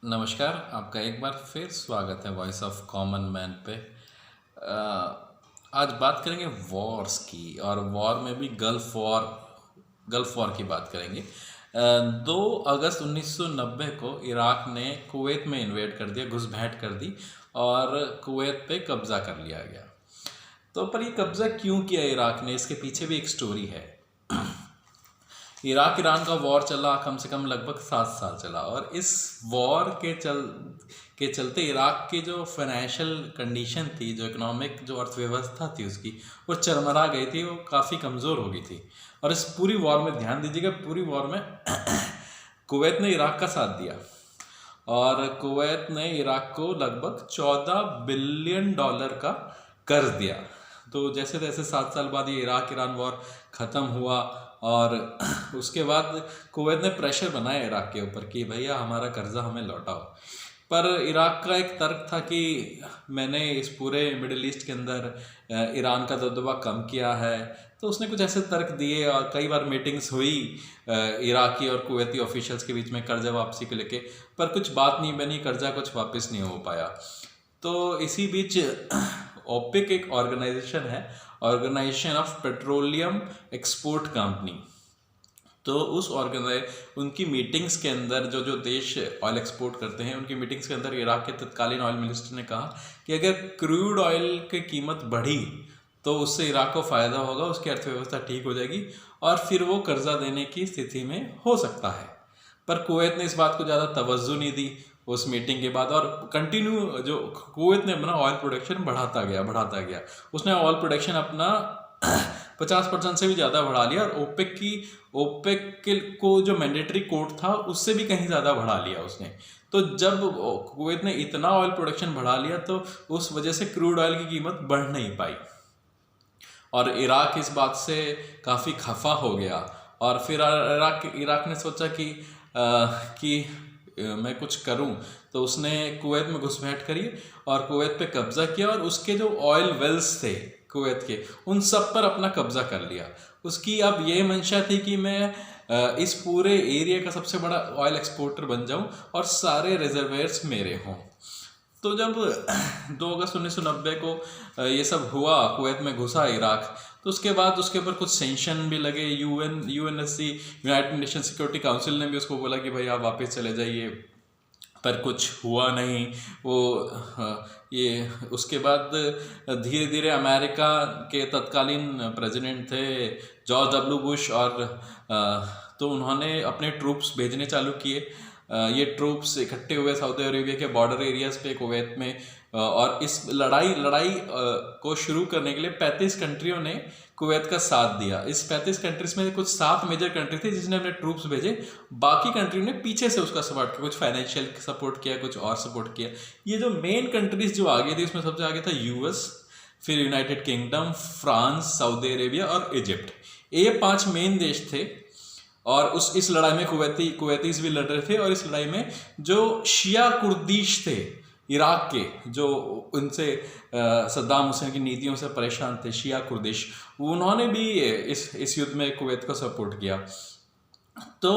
नमस्कार, आपका एक बार फिर स्वागत है वॉइस ऑफ कॉमन मैन पे। आज बात करेंगे वॉर्स की, और वॉर में भी गल्फ़ वॉर की बात करेंगे। 2 अगस्त 1990 को इराक ने कुवैत में इन्वेड कर दिया, घुसपैठ कर दी और कुवैत पे कब्ज़ा कर लिया गया। तो पर ये कब्ज़ा क्यों किया इराक ने, इसके पीछे भी एक स्टोरी है। इराक ईरान का वॉर चला कम से कम लगभग 7 साल चला, और इस वॉर के चलते इराक की जो फाइनेंशियल कंडीशन थी, जो इकोनॉमिक जो अर्थव्यवस्था थी उसकी, वो चरमरा गई थी, वो काफ़ी कमज़ोर हो गई थी। और इस पूरी वॉर में ध्यान दीजिएगा, पूरी वॉर में कुवैत ने इराक का साथ दिया, और कुवैत ने इराक को लगभग $14 बिलियन का कर्ज दिया। तो जैसे तैसे 7 साल बाद ये इराक ईरान वॉर ख़त्म हुआ, और उसके बाद कुवैत ने प्रेशर बनाया इराक के ऊपर कि भैया हमारा कर्जा हमें लौटाओ। पर इराक का एक तर्क था कि मैंने इस पूरे मिडिल ईस्ट के अंदर ईरान का दबदबा कम किया है। तो उसने कुछ ऐसे तर्क दिए, और कई बार मीटिंग्स हुई इराकी और कुवैती ऑफिशियल्स के बीच में कर्जा वापसी को लेके, पर कुछ बात नहीं बनी, कर्जा कुछ वापस नहीं हो पाया। तो इसी बीच ओपेक एक ऑर्गेनाइजेशन है, organisation of petroleum export company. तो उनकी मीटिंग्स के अंदर जो जो देश ऑयल एक्सपोर्ट करते हैं, उनकी मीटिंग्स के अंदर इराक के तत्कालीन ऑयल मिनिस्टर ने कहा कि अगर क्रूड ऑयल की कीमत बढ़ी तो उससे इराक को फ़ायदा होगा, उसकी अर्थव्यवस्था ठीक हो जाएगी, और फिर वो कर्जा देने की स्थिति में हो सकता है। पर कुवैत ने इस बात को ज़्यादा तवज्जो नहीं दी उस मीटिंग के बाद, और कंटिन्यू जो कुवैत ने अपना ऑयल प्रोडक्शन बढ़ाता गया। उसने ऑयल प्रोडक्शन अपना 50% से भी ज़्यादा बढ़ा लिया, और ओपेक को जो मैंडेटरी कोड था उससे भी कहीं ज़्यादा बढ़ा लिया उसने। तो जब कुवैत ने इतना ऑयल प्रोडक्शन बढ़ा लिया, तो उस वजह से क्रूड ऑयल की कीमत बढ़ नहीं पाई, और इराक इस बात से काफ़ी खफा हो गया। और फिर इराक ने सोचा कि मैं कुछ करूं, तो उसने कुवैत में घुसपैठ करी और कुवैत पे कब्ज़ा किया, और उसके जो ऑयल वेल्स थे कुवैत के, उन सब पर अपना कब्ज़ा कर लिया। उसकी अब ये मंशा थी कि मैं इस पूरे एरिया का सबसे बड़ा ऑयल एक्सपोर्टर बन जाऊं और सारे रिजर्वेयर्स मेरे हों। तो जब 2 अगस्त 1990 को ये सब हुआ, कुवैत में घुसा इराक, तो उसके बाद उसके ऊपर कुछ सेंक्शन भी लगे। UNSC, United nation security council ने भी उसको बोला कि भाई आप वापस चले जाइए, पर कुछ हुआ नहीं। ये उसके बाद धीरे धीरे अमेरिका के तत्कालीन प्रेसिडेंट थे जॉर्ज डब्ल्यू बुश, और तो उन्होंने अपने ट्रूप्स भेजने चालू किए। ये ट्रूप्स इकट्ठे हुए सऊदी अरेबिया के बॉर्डर एरियाज पे कुवैत में, और इस लड़ाई को शुरू करने के लिए 35 कंट्रियों ने कुवैत का साथ दिया। इस 35 कंट्रीज में कुछ 7 मेजर कंट्री थे जिसने अपने ट्रूप्स भेजे, बाकी कंट्री ने पीछे से उसका सपोर्ट किया, कुछ फाइनेंशियल सपोर्ट किया, कुछ और सपोर्ट किया। ये जो मेन कंट्रीज जो आगे थी, उसमें सबसे आगे था यूएस, फिर United kingdom, France, Saudi Arabia और इजिप्ट। ये 5 मेन देश थे, और इस लड़ाई में कुवैतीस भी लड़ रहे थे। और इस लड़ाई में जो शिया कुर्दिश थे इराक के, जो उनसे सद्दाम हुसैन की नीतियों से परेशान थे, शिया कुर्दिश, उन्होंने भी इस युद्ध में कुवैत को सपोर्ट किया। तो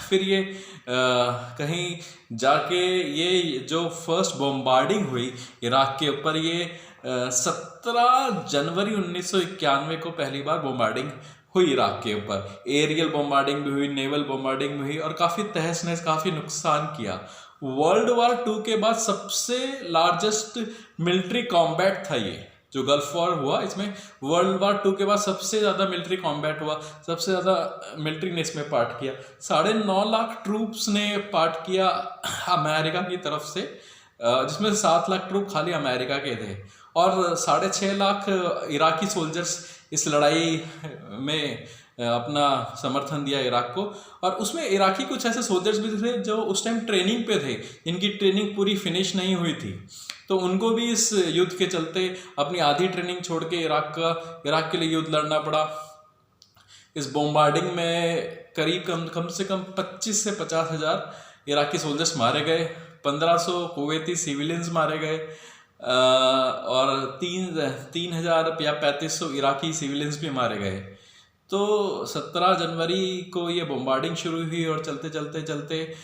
फिर ये कहीं जाके ये जो फर्स्ट बॉम्बार्डिंग हुई इराक के ऊपर, ये 17 जनवरी 1991 को पहली बार बॉम्बार्डिंग हुई इराक के ऊपर। एरियल बॉम्बार्डिंग भी हुई, नेवल बॉम्बार्डिंग भी हुई, और काफ़ी तहस नहस, काफ़ी नुकसान किया। वर्ल्ड वॉर 2 के बाद सबसे लार्जेस्ट मिलिट्री कॉम्बैट था ये जो गल्फ वॉर हुआ। इसमें वर्ल्ड वॉर 2 के बाद सबसे ज़्यादा मिलिट्री कॉम्बैट हुआ, सबसे ज़्यादा मिलिट्री ने इसमें पार्ट किया। 9.5 लाख ट्रूप्स ने पार्ट किया अमेरिका की तरफ से, जिसमें से 7 लाख ट्रूप खाली अमेरिका के थे, और 6.5 लाख इराकी सोल्जर्स इस लड़ाई में अपना समर्थन दिया इराक को। और उसमें इराकी कुछ ऐसे सोल्जर्स भी थे जो उस टाइम ट्रेनिंग पे थे, इनकी ट्रेनिंग पूरी फिनिश नहीं हुई थी, तो उनको भी इस युद्ध के चलते अपनी आधी ट्रेनिंग छोड़ के इराक के लिए युद्ध लड़ना पड़ा। इस बॉम्बार्डिंग में करीब कम से कम 25 से 50 हज़ार इराकी सोल्जर्स मारे गए, 1500 कुवैती सिविलियंस मारे गए, और 3,000 या 3500 इराकी सिविलियंस भी मारे गए। तो 17 जनवरी को ये बॉम्बार्डिंग शुरू हुई, और चलते चलते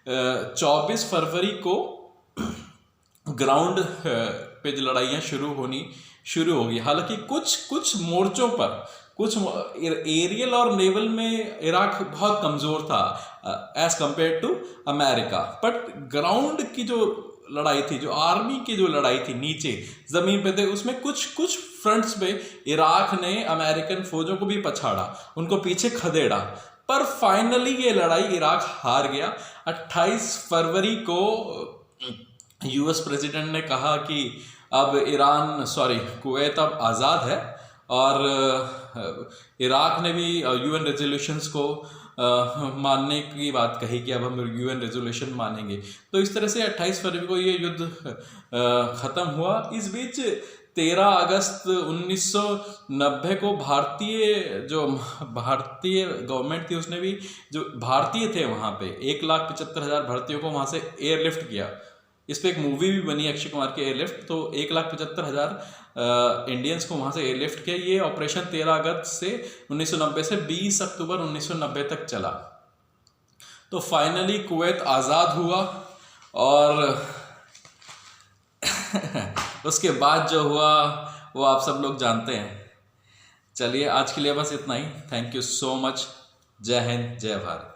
24 फरवरी को ग्राउंड पे जो लड़ाइयाँ शुरू होगी। हालांकि कुछ मोर्चों पर, कुछ एरियल और नेवल में इराक बहुत कमज़ोर था as compared to America, but ground की जो लड़ाई थी, जो आर्मी की जो लड़ाई थी नीचे ज़मीन पे थे, उसमें कुछ फ्रंट्स पे इराक ने अमेरिकन फौजों को भी पछाड़ा, उनको पीछे खदेड़ा, पर फाइनली ये लड़ाई इराक हार गया। 28 फरवरी को यूएस प्रेसिडेंट ने कहा कि अब कुवैत अब आज़ाद है, और इराक ने भी यूएन रेजोल्यूशंस को मानने की बात कही कि अब हम यूएन रेजोल्यूशन मानेंगे। तो इस तरह से 28 फरवरी को ये युद्ध ख़त्म हुआ। इस बीच 13 अगस्त 1990 को भारतीय गवर्नमेंट थी, उसने भी जो भारतीय थे वहाँ पे 1,75,000 भारतीयों को वहाँ से एयरलिफ्ट किया। इस पर एक मूवी भी बनी अक्षय कुमार की, एयरलिफ्ट। तो 1,75,000 इंडियंस को वहाँ से एयरलिफ्ट किया। ये ऑपरेशन 13 अगस्त से 1990 से 20 अक्टूबर 1990 तक चला। तो फाइनली कुवैत आज़ाद हुआ, और उसके बाद जो हुआ वो आप सब लोग जानते हैं। चलिए आज के लिए बस इतना ही। Thank you so much. जय हिंद, जय भारत।